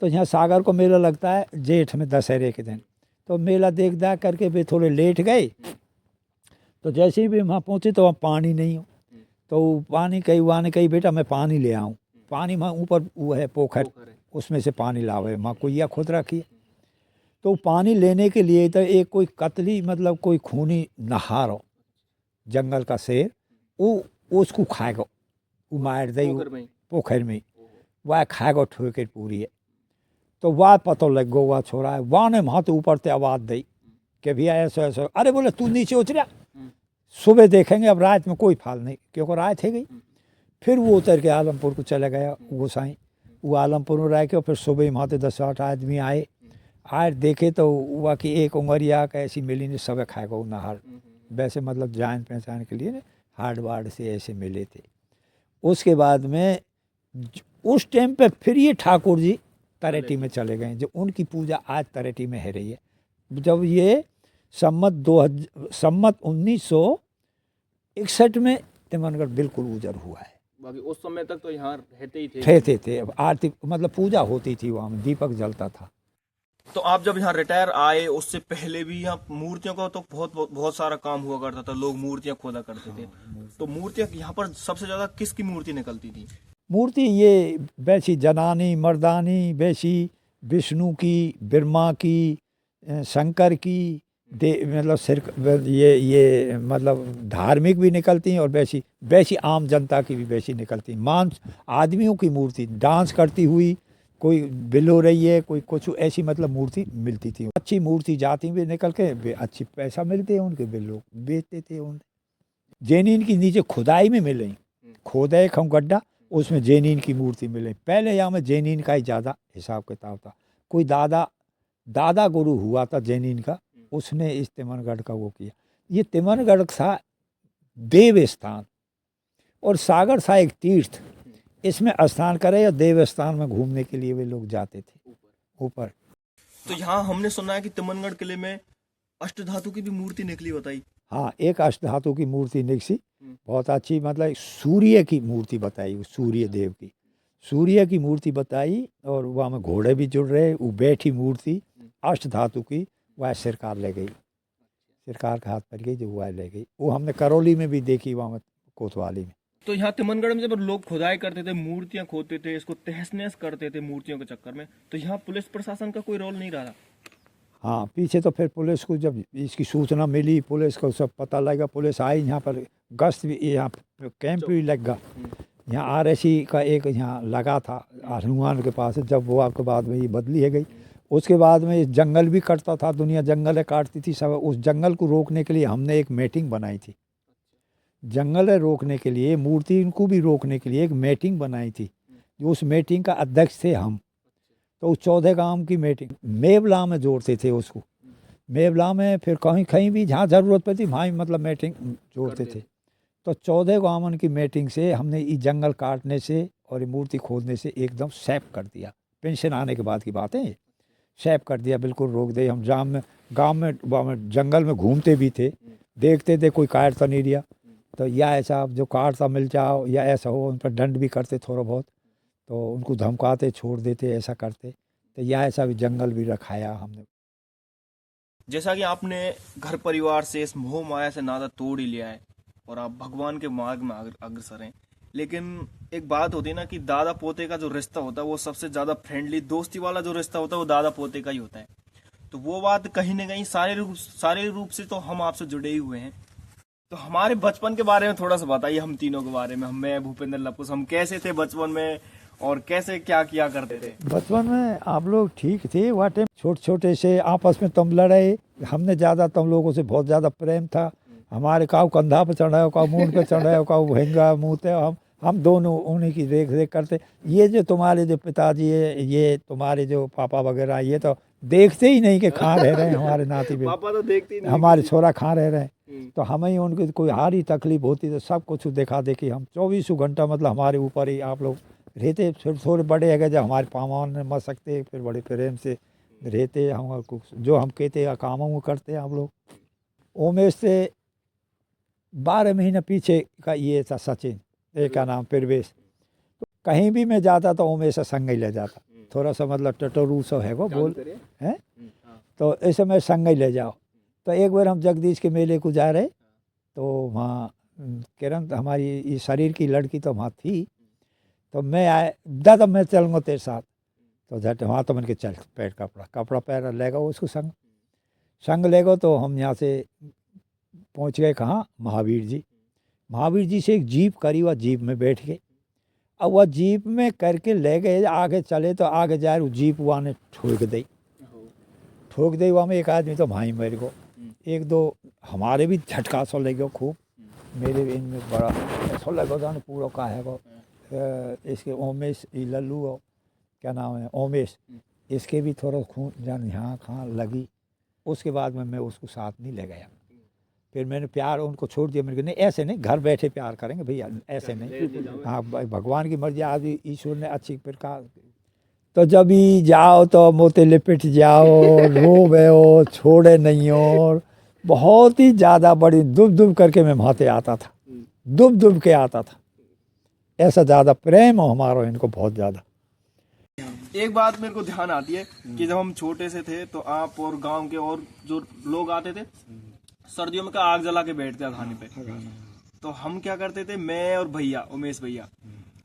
तो यहाँ सागर को मेला लगता है जेठ में दशहरे के दिन, तो मेला देख दाख करके वे थोड़े लेट गए। तो जैसे ही भी वहाँ पहुँचे तो वहाँ पानी नहीं हो, तो पानी कही वहाँ ने कही बेटा मैं पानी ले आऊँ। पानी वहाँ ऊपर वो है पोखर, उसमें से पानी लावे, वहाँ कुइया खुद रखी है। तो पानी लेने के लिए तो एक कोई कतली मतलब कोई खूनी नहार हो, जंगल का शेर, वो उसको खाएगा, वो मार दे पोखर में, वह खाएगा ठोकर पूरी है। तो वह पतो लग गो वह छोड़ा है, वहाँ ने वहाँ तो ऊपर से आवाज़ दी कि भैया ऐसा ऐसा। अरे बोले तू नीचे उतरा, सुबह देखेंगे, अब रात में कोई फाल नहीं, क्योंकि रात है गई। फिर वो उतर के आलमपुर को चले गया गोसाई, वो आलमपुर में रह के, और फिर सुबह वहाँ से 10-8 आदमी आए देखे तो हुआ कि एक उंगरिया का ऐसी मिली नहीं, सब खाएगा वो नहर। वैसे मतलब जान पहचान के लिए ना हार्ड वार्ड से ऐसे मिले थे। उसके बाद में उस टाइम पे फिर ये ठाकुर जी तरेटी में चले गए, जो उनकी पूजा आज तरेटी में है रही है। जब ये सम्मत 1961 में तिमनगढ़ बिल्कुल उजर हुआ है। बाकी उस समय तक तो यहाँ रहते ही थे। रहते थे, आरती मतलब पूजा होती थी, वहाँ में दीपक जलता था। तो आप जब यहाँ रिटायर आए, उससे पहले भी यहाँ मूर्तियों का तो बहुत सारा काम हुआ करता था, लोग मूर्तियां खोदा करते थे। तो मूर्तियां यहाँ पर सबसे ज्यादा किसकी मूर्ति निकलती थी? मूर्ति ये वैसी जनानी मर्दानी, वैसी विष्णु की, ब्रह्मा की, शंकर की, मतलब सिर ये मतलब धार्मिक भी निकलती हैं, और वैसी वैसी आम जनता की भी वैसी निकलती हैं। मांस आदमियों की मूर्ति डांस करती हुई, कोई बिल हो रही है, कोई कुछ ऐसी मतलब मूर्ति मिलती थी। अच्छी मूर्ति जाती भी निकल के, अच्छी पैसा मिलते हैं उनके, बिल लोग बेचते थे उन। जैनीन की नीचे खुदाई में मिल रही, खोदा एक हम गड्ढा, उसमें जैनीन की मूर्ति मिले। पहले यहाँ में जैनीन का ही ज़्यादा हिसाब किताब था। कोई दादा गुरु हुआ था जैनीन का, उसने इस तिमनगढ़ का वो किया। ये तिमनगढ़ था देव स्थान, और सागर था एक तीर्थ, इसमें स्नान करे या देव स्थान में घूमने के लिए वे लोग जाते थे ऊपर। तो यहाँ हमने सुना है कि तिमनगढ़ किले में अष्टधातु की भी मूर्ति निकली, बताई। हाँ, एक अष्टधातु की मूर्ति निकली, बहुत अच्छी, मतलब सूर्य की मूर्ति बताई, सूर्य देव की, सूर्य की मूर्ति बताई। और वहाँ में घोड़े भी जुड़ रहे, वो बैठी मूर्ति अष्टधातु की, वह सरकार ले गई, सरकार के हाथ पड़ गई, जो वह ले गई। वो हमने करौली में भी देखी, वहाँ में कोतवाली में। तो यहाँ तिमनगढ़ में जब लोग खुदाई करते थे, मूर्तियां खोदते थे, इसको तहस नहस करते थे मूर्तियों के चक्कर में, तो यहाँ पुलिस प्रशासन का कोई रोल नहीं रहा? हाँ, पीछे तो फिर पुलिस को जब इसकी सूचना मिली, पुलिस को सब पता लगा, पुलिस आई यहाँ पर, गश्त भी, यहाँ कैंप भी लगा। यहाँ RSC का एक यहाँ लगा था हनुमान के पास, जब वो आपके बाद में ये बदली है गई। उसके बाद में जंगल भी कटता था, दुनिया जंगल काटती थी सब। उस जंगल को रोकने के लिए हमने एक मीटिंग बनाई थी, जंगल रोकने के लिए, मूर्ति इनको भी रोकने के लिए एक मीटिंग बनाई थी। उस मीटिंग का अध्यक्ष थे हम। तो 14 गांव की मीटिंग मेवला में जोड़ते थे उसको, मेवला में, फिर कहीं कहीं भी जहाँ ज़रूरत पड़ती वहाँ मतलब मीटिंग जोड़ते थे। तो 14 गांवन की मीटिंग से हमने ये जंगल काटने से और ये मूर्ति खोदने से एकदम सैफ कर दिया। पेंशन आने के बाद की बात है, सैफ कर दिया, बिल्कुल रोक दे। हम गाँव में जंगल में घूमते भी थे, देखते थे कोई काटता नहीं दिया, तो या ऐसा जो काटता मिल जाओ या ऐसा हो, उन पर दंड भी करते थोड़ा बहुत, तो उनको धमकाते, छोड़ देते, ऐसा करते। तो या ऐसा भी जंगल भी रखाया हमने। जैसा कि आपने घर परिवार से, इस मोह माया से नाता तोड़ ही लिया है और आप भगवान के मार्ग में अग्रसर हैं, लेकिन एक बात होती है ना कि दादा पोते का जो रिश्ता होता है वो सबसे ज्यादा फ्रेंडली दोस्ती वाला जो रिश्ता होता है वो दादा पोते का ही होता है। तो वो बात कहीं ना कहीं सारे रूप से तो हम आपसे जुड़े ही हुए हैं। तो हमारे बचपन के बारे में थोड़ा सा बताइए, हम तीनों के बारे में, मैं भूपेंद्र लपुस, हम कैसे थे बचपन में और कैसे क्या किया करते थे। बचपन में आप लोग ठीक थे, वह टाइम छोटे छोटे से आपस में तुम लड़े, हमने ज़्यादा तुम लोगों से बहुत ज़्यादा प्रेम था। हमारे काऊ कंधा पे चढ़ाओ, काऊ मूंड पे चढ़ाओ, काऊ भेंगा मुँह थे, हम दोनों उन्हीं की देख रेख करते। ये जो तुम्हारे जो पिताजी है, ये तुम्हारे जो पापा वगैरह, ये तो देखते ही नहीं कि कहाँ रह रहे हैं हमारे नाती पे। पापा तो देखते ही नहीं, हमारे छोरा कहाँ रह रहे हैं। तो हमें ही उनकी कोई हारी तकलीफ होती तो सब कुछ देखा देखी हम 24 घंटा मतलब हमारे ऊपर ही आप लोग रहते। फिर थोड़े बड़े है गए जब हमारे पामाओं ने मर सकते, फिर बड़े प्रेम से रहते हम, जो हम कहते कामों में करते हम लोग। उमेश से 12 महीने पीछे का ये था सचिन, एक का नाम प्रवेश। तो कहीं भी मैं जाता तो उमेश से संग ही ले जाता, थोड़ा सा मतलब टटोरू सा है वो बोल है, तो ऐसे में संग ही ले जाओ। तो एक बार हम जगदीश के मेले को जा रहे, तो वहाँ किरण हमारी ये शरीर की लड़की तो वहाँ थी, तो मैं आए, दादा मैं चलूँगा तेरे साथ। तो झट वहाँ तो मन के चल पैर कपड़ा पैर ले गो उसको संग ले गो। तो हम यहाँ से पहुँच गए कहाँ, महावीर जी से एक जीप करी, वह जीप में बैठ गए। अब वह जीप में करके ले गए, आगे चले तो आगे जाए वो जीप वहाँ ने ठोक दी वहाँ में। एक आदमी तो भाई मेरे को, एक दो हमारे भी झटका सो लगे खूब, मेरे भी इनमें बड़ा ऐसा लगा था पूरा का है वो। इसके ओमेश लल्लू हो, क्या नाम है ओमेश, इसके भी थोड़ा खून जान यहाँ कहाँ लगी। उसके बाद में मैं उसको साथ नहीं ले गया, फिर मैंने प्यार उनको छोड़ दिया। मैंने कहा नहीं ऐसे नहीं, घर बैठे प्यार करेंगे भैया, ऐसे नहीं। हाँ भगवान की मर्जी, आज ईश्वर ने अच्छी प्रकार। तो जब ही जाओ तो मोते लिपट जाओ, रोवे हो, छोड़े नहीं हो। बहुत ही ज़्यादा बड़ी दुब करके मैं भाते आता था, दुब के आता था। ऐसा ज़्यादा प्रेम हो हमारा इनको, बहुत ज़्यादा। एक बात मेरे को ध्यान आती है कि जब हम छोटे से थे तो आप और गांव के और जो लोग आते थे सर्दियों में का आग जला के बैठते खाने पे, तो हम क्या करते थे, मैं और भैया उमेश भैया,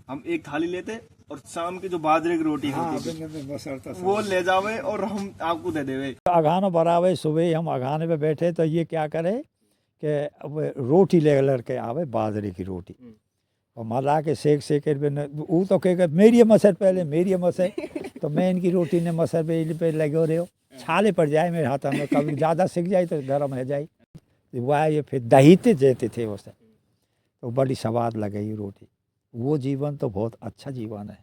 हम एक थाली लेते और शाम की जो बाजरे की रोटी होती थी वो ले जावे और हम आपको दे देवे। अगानो बरावे सुबह हम अगाने पे बैठे तो ये क्या करे कि अब रोटी ले लड़के आवे, बाजरे की रोटी, और मला के सेक वो तो कह मेरी मसर पहले मेरी मसर। तो मैं इनकी रोटी ने मसर पे लगे रहे हो, छाले पड़ जाए मेरे हाथ में, कभी ज़्यादा सीख जाए तो गर्म हो जाए। वह ये फिर दहीते जेते थे उसे, तो बड़ी स्वाद लगे ये रोटी। वो जीवन तो बहुत अच्छा जीवन है।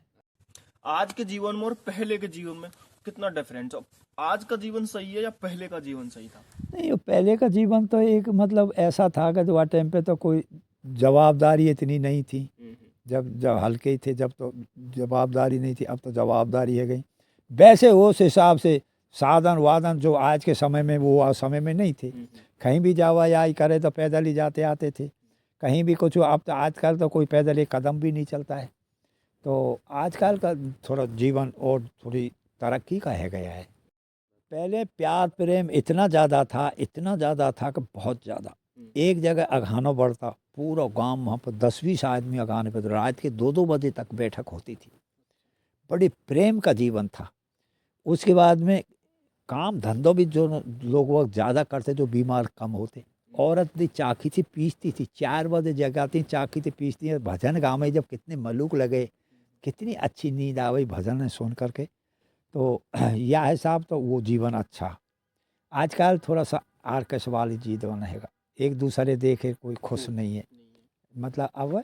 आज के जीवन में और पहले के जीवन में कितना डिफरेंस है? आज का जीवन सही है या पहले का जीवन सही था? नहीं, पहले का जीवन तो एक मतलब ऐसा था कि वह टाइम पे तो कोई जवाबदारी इतनी नहीं थी। जब हल्के ही थे जब तो जवाबदारी नहीं थी, अब तो जवाबदारी है गई। वैसे उस हिसाब से साधन वादन जो आज के समय में वो आज समय में नहीं थे। कहीं भी जावा या करे तो पैदल ही जाते आते थे, कहीं भी कुछ। अब तो आजकल तो कोई पैदल एक कदम भी नहीं चलता है। तो आजकल का थोड़ा जीवन और थोड़ी तरक्की का है गया है। पहले प्यार प्रेम इतना ज़्यादा था कि बहुत ज़्यादा। एक जगह अघानो बढ़ता, पूरा गांव वहाँ पर 10-20 आदमी अघाने पर, रात के 2-2 बजे तक बैठक होती थी। बड़ी प्रेम का जीवन था। उसके बाद में काम धंधों भी जो लोग वो ज़्यादा करते, जो बीमार कम होते। औरत भी चाकी से पीसती थी, 4 बजे जगाती, चाकी से पीसती है। भजन गाँव में जब कितने मलूक लगे, कितनी अच्छी नींद आ गई भजन सुन करके। तो यह हिसाब तो वो जीवन अच्छा। आजकल थोड़ा सा आर्कस वाली जीवन हैगा, एक दूसरे देखे कोई खुश नहीं है, मतलब अब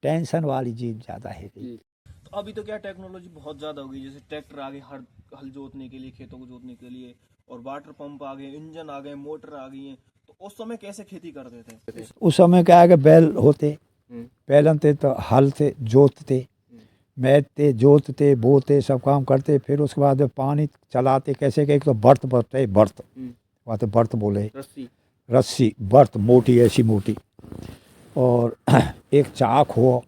टेंशन वाली जीव ज़्यादा है। तो अभी तो क्या टेक्नोलॉजी बहुत ज़्यादा हो गई, जैसे ट्रैक्टर आ गए हल जोतने के लिए, खेतों को जोतने के लिए, और वाटर पंप आ गए, इंजन आ गए, मोटर आ गई है। तो उस समय कैसे खेती करते थे? उस समय क्या है कि बैल होते, पहलन थे तो हल से जोतते, मैथते, जोतते, बोते, सब काम करते। फिर उसके बाद पानी चलाते कैसे, एक तो बर्त वहाँ तो बर्त बोले, रस्सी बर्त मोटी, ऐसी मोटी, और एक चाक हो,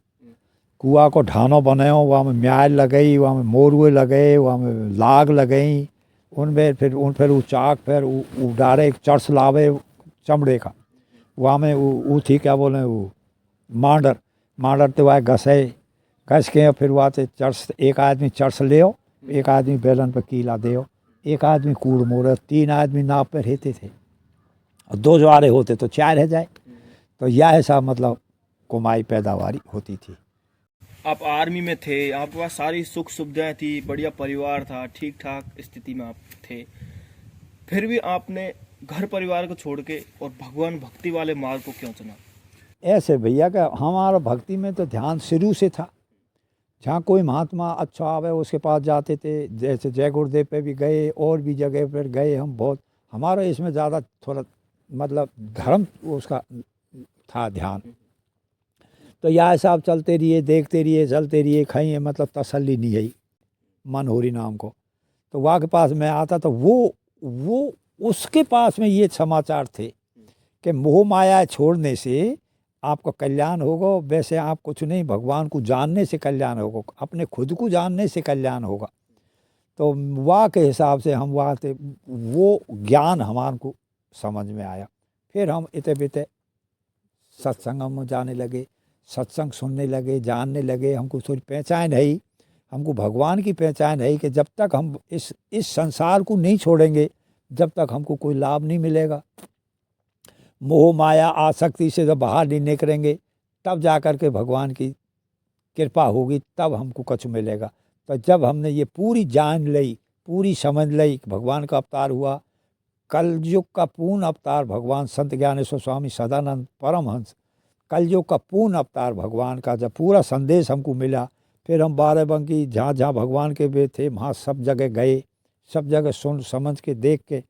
कुआ को ढानो बनाओ, वहाँ में म्याल लगई, वहाँ में मोरुए लगे, वहाँ में लाग लगई, उनमें फिर वो चाक फिर वो डारे एक चर्च लावे चमड़े का, वहाँ में वो थी क्या बोले वो मांडर, माडर तो आए घस के फिर वहाँ से चर्च, एक आदमी चर्च ले आओ, एक आदमी बेलन पर कीला दे, एक आदमी कूड़ मोड़, 3 आदमी नाव पर रहते थे, और 2 ज्वारे होते तो 4 रह जाए। तो यह ऐसा मतलब कमाई पैदावारी होती थी। आप आर्मी में थे, आपके पास सारी सुख सुविधाएं थी, बढ़िया परिवार था, ठीक ठाक स्थिति में आप थे, फिर भी आपने घर परिवार को छोड़ के और भगवान भक्ति वाले मार्ग को क्यों चुना? ऐसे भैया का हमारा भक्ति में तो ध्यान शुरू से था। जहाँ कोई महात्मा अच्छा आवे उसके पास जाते थे, जैसे जय गुरुदेव पे भी गए, और भी जगह पर गए हम बहुत। हमारा इसमें ज़्यादा थोड़ा मतलब धर्म उसका था ध्यान। तो यह सब चलते रहिए, देखते रहिए, चलते रहिए, खाइए, मतलब तसल्ली नहीं है मनोहरी नाम को। तो वहाँ के पास मैं आता तो वो उसके पास में ये समाचार थे कि मोह माया छोड़ने से आपका कल्याण होगा, वैसे आप कुछ नहीं, भगवान को जानने से कल्याण होगा, अपने खुद को जानने से कल्याण होगा। तो वहाँ के हिसाब से हम वहाँ थे, वो ज्ञान हमारे को समझ में आया। फिर हम इते बिते सत्संग में जाने लगे, सत्संग सुनने लगे, जानने लगे। हमको थोड़ी पहचान है, हमको भगवान की पहचान है कि जब तक हम इस संसार को नहीं छोड़ेंगे, जब तक हमको कोई लाभ नहीं मिलेगा। मोह माया आसक्ति से जब बाहर नहीं निकलेंगे, तब जा कर के भगवान की कृपा होगी, तब हमको कुछ मिलेगा। तो जब हमने ये पूरी जान ली, पूरी समझ ली कि भगवान का अवतार हुआ, कलयुग का पूर्ण अवतार भगवान संत ज्ञानेश्वर स्वामी सदानंद परमहंस, कलयुग का पूर्ण अवतार भगवान का जब पूरा संदेश हमको मिला, फिर हम बाराबंकी जहाँ जहाँ भगवान के वे थे वहाँ सब जगह गए, सब जगह सुन समझ के देख के,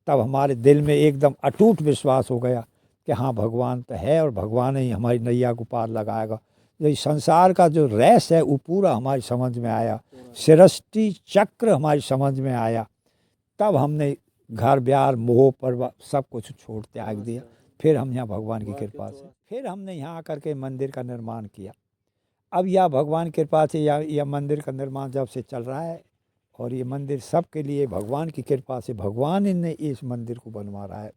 तब हमारे दिल में एकदम अटूट विश्वास हो गया कि हाँ भगवान तो है, और भगवान ही हमारी नैया को पार लगाएगा। जो इस संसार का जो रहस्य है वो पूरा हमारी समझ में आया, सृष्टि चक्र हमारी समझ में आया। तब हमने घर ब्यार मोह पर सब कुछ छोड़ त्याग दिया। फिर हम यहाँ भगवान की कृपा से फिर हमने यहाँ आकर के मंदिर का निर्माण किया। अब यह भगवान की कृपा से यह मंदिर का निर्माण जब से चल रहा है, और ये मंदिर सबके लिए भगवान की कृपा से भगवान ने इस मंदिर को बनवा रहा है।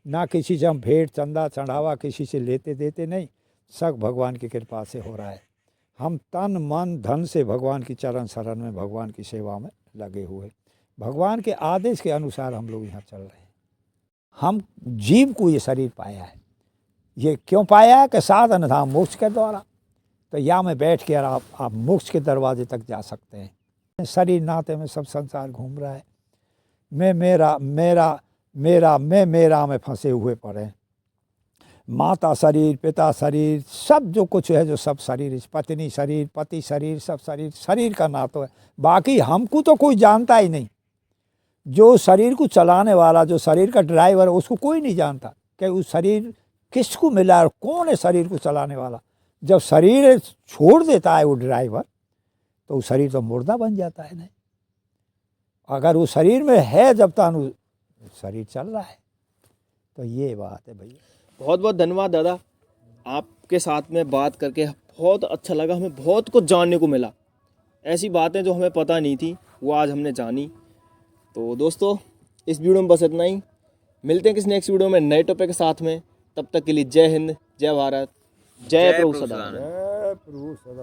ना किसी से हम भेंट चंदा चढ़ावा किसी से लेते देते नहीं, सब भगवान की कृपा से हो रहा है। हम तन मन धन से भगवान की चरण शरण में, भगवान की सेवा में लगे हुए, भगवान के आदेश के अनुसार हम लोग यहाँ चल रहे हैं। हम जीव को ये शरीर पाया है, ये क्यों पाया है कि साधन था मोक्ष के द्वारा। तो यहाँ में बैठ कर आप मोक्ष के दरवाजे तक जा सकते हैं। शरीर नाते में सब संसार घूम रहा है, मैं मेरा मेरा मेरा मैं मेरा में फंसे हुए पड़े। माता शरीर, पिता शरीर, सब जो कुछ है, जो सब शरीर, पत्नी शरीर, पति शरीर, सब शरीर का नातो है। बाकी हमको तो कोई जानता ही नहीं। जो शरीर को चलाने वाला, जो शरीर का ड्राइवर है, उसको कोई नहीं जानता कि उस शरीर किसको मिला और कौन है शरीर को चलाने वाला। जब शरीर छोड़ देता है वो ड्राइवर, तो वो शरीर तो मुर्दा बन जाता है। नहीं, अगर वो शरीर में है जब तक शरीर चल रहा है। तो ये बात है भैया। बहुत बहुत धन्यवाद दादा, आपके साथ में बात करके बहुत अच्छा लगा। हमें बहुत कुछ जानने को मिला, ऐसी बातें जो हमें पता नहीं थी वो आज हमने जानी। तो दोस्तों, इस वीडियो में बस इतना ही। मिलते हैं किसी नेक्स्ट वीडियो में नए टॉपिक के साथ में। तब तक के लिए जय हिंद, जय भारत, जय प्रभु सदा।